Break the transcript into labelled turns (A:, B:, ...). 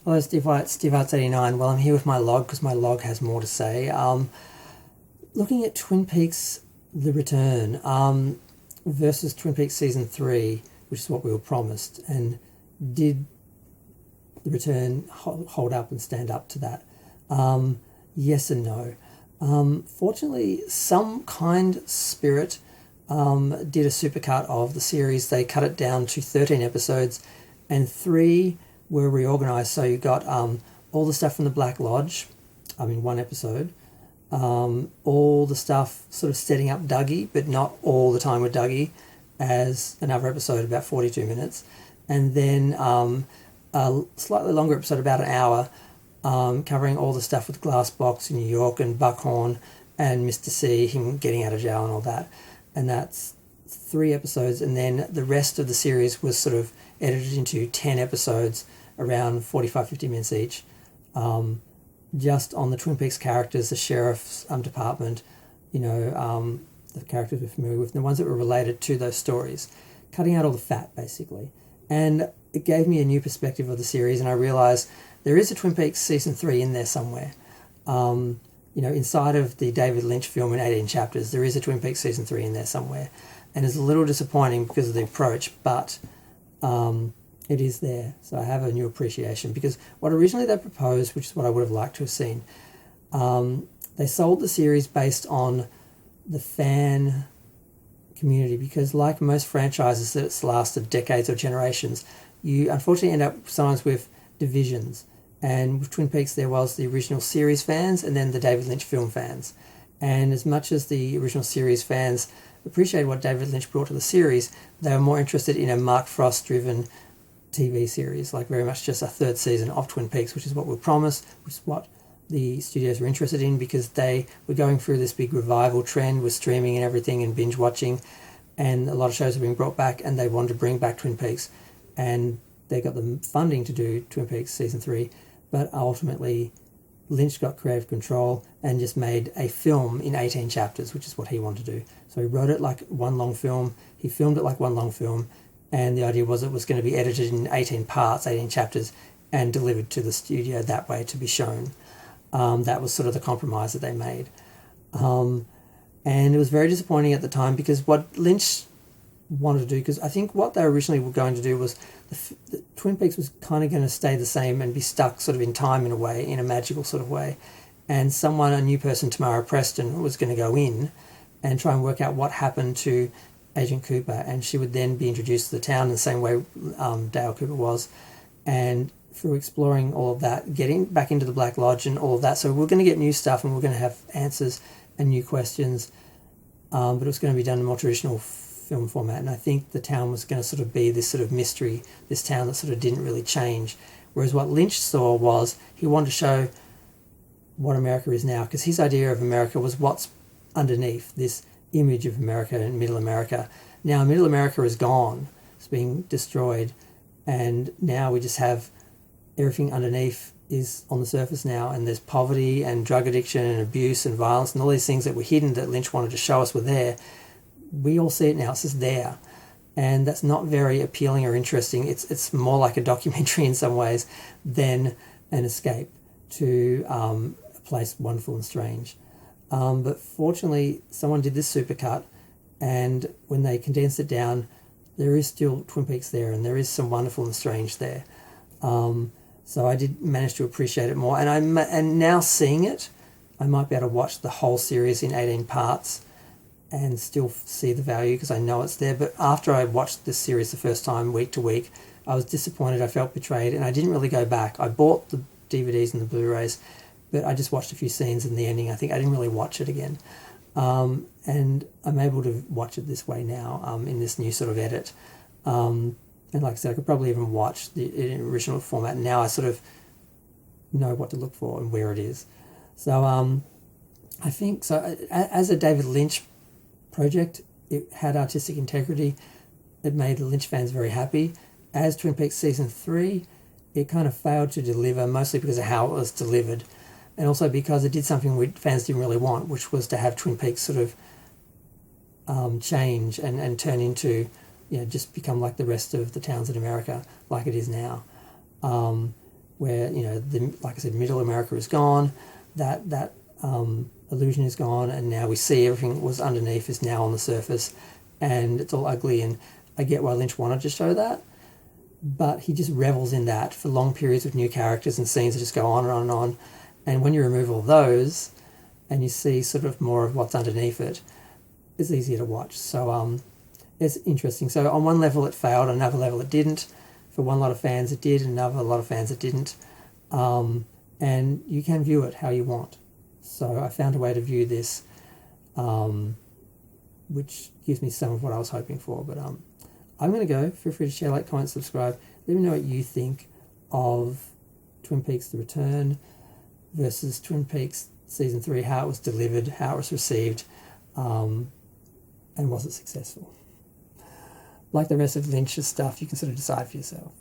A: Hello, Steve Arts 89. Well, I'm here with my log because my log has more to say. Looking at Twin Peaks: The Return versus Twin Peaks Season 3, which is what we were promised, and did The Return hold up and stand up to that? Yes and no. Fortunately, Some Kind Spirit did a supercut of the series. They cut it down to 13 episodes, and 3 were reorganized. So you got all the stuff from the Black Lodge, one episode. All the stuff sort of setting up Dougie, but not all the time with Dougie, as another episode about 42 minutes. And then a slightly longer episode, about an hour, covering all the stuff with Glass Box in New York and Buckhorn and Mr. C, him getting out of jail and all that. And that's 3 episodes. And then the rest of the series was sort of edited into 10 episodes, around 45-50 minutes each, just on the Twin Peaks characters, the sheriff's department, the characters we're familiar with, the ones that were related to those stories, cutting out all the fat, basically. And it gave me a new perspective of the series, and I realised there is a Twin Peaks Season 3 in there somewhere. Inside of the David Lynch film in 18 chapters, there is a Twin Peaks Season 3 in there somewhere. And it's a little disappointing because of the approach, but it is there. So I have a new appreciation, because what originally they proposed, which is what I would have liked to have seen, they sold the series based on the fan community, because like most franchises that's lasted decades or generations, you unfortunately end up sometimes with divisions. And with Twin Peaks, there was the original series fans and then the David Lynch film fans. And as much as the original series fans appreciated what David Lynch brought to the series, they were more interested in a Mark Frost-driven TV series, like very much just a 3rd season of Twin Peaks, which is what we promised, which is what the studios were interested in, because they were going through this big revival trend with streaming and everything and binge watching, and a lot of shows are being brought back, and they wanted to bring back Twin Peaks, and they got the funding to do Twin Peaks Season 3, but ultimately Lynch got creative control and just made a film in 18 chapters, which is what he wanted to do. So he wrote it like one long film, he filmed it like one long film, and the idea was it was going to be edited in 18 parts, 18 chapters, and delivered to the studio that way to be shown. That was sort of the compromise that they made. And it was very disappointing at the time, because what Lynch wanted to do, because I think what they originally were going to do was the Twin Peaks was kind of going to stay the same and be stuck sort of in time in a way, in a magical sort of way. And a new person, Tamara Preston, was going to go in and try and work out what happened to Agent Cooper, and she would then be introduced to the town in the same way Dale Cooper was. And through exploring all of that, getting back into the Black Lodge and all of that. So we're going to get new stuff, and we're going to have answers and new questions, but it was going to be done in a more traditional film format. And I think the town was going to sort of be this sort of mystery, this town that sort of didn't really change. Whereas what Lynch saw was he wanted to show what America is now, because his idea of America was what's underneath this image of America and Middle America. Now Middle America is gone, it's being destroyed, and now we just have everything underneath is on the surface now, and there's poverty and drug addiction and abuse and violence and all these things that were hidden that Lynch wanted to show us were there. We all see it now, it's just there. And that's not very appealing or interesting. It's more like a documentary in some ways than an escape to a place wonderful and strange. But fortunately, someone did this supercut, and when they condensed it down, there is still Twin Peaks there, and there is some wonderful and strange there. So I did manage to appreciate it more, and now seeing it, I might be able to watch the whole series in 18 parts and still see the value, because I know it's there. But after I watched this series the first time, week to week, I was disappointed, I felt betrayed, and I didn't really go back. I bought the DVDs and the Blu-rays, but I just watched a few scenes in the ending. I think I didn't really watch it again. And I'm able to watch it this way now, in this new sort of edit. And like I said, I could probably even watch the original format. Now I sort of know what to look for and where it is. So I think, so as a David Lynch project, it had artistic integrity. It made the Lynch fans very happy. As Twin Peaks Season 3, it kind of failed to deliver, mostly because of how it was delivered, and also because it did something fans didn't really want, which was to have Twin Peaks sort of change and turn into, just become like the rest of the towns in America, like it is now. where, like I said, Middle America is gone, that illusion is gone, and now we see everything that was underneath is now on the surface, and it's all ugly. And I get why Lynch wanted to show that, but he just revels in that for long periods with new characters and scenes that just go on and on and on. And when you remove all those and you see sort of more of what's underneath it, it's easier to watch. So it's interesting. So on one level it failed, on another level it didn't. For one lot of fans it did, another lot of fans it didn't. And you can view it how you want. So I found a way to view this, which gives me some of what I was hoping for. But I'm going to go. Feel free to share, like, comment, subscribe. Let me know what you think of Twin Peaks The Return versus Twin Peaks Season 3, how it was delivered, how it was received, and was it successful? Like the rest of Lynch's stuff, you can sort of decide for yourself.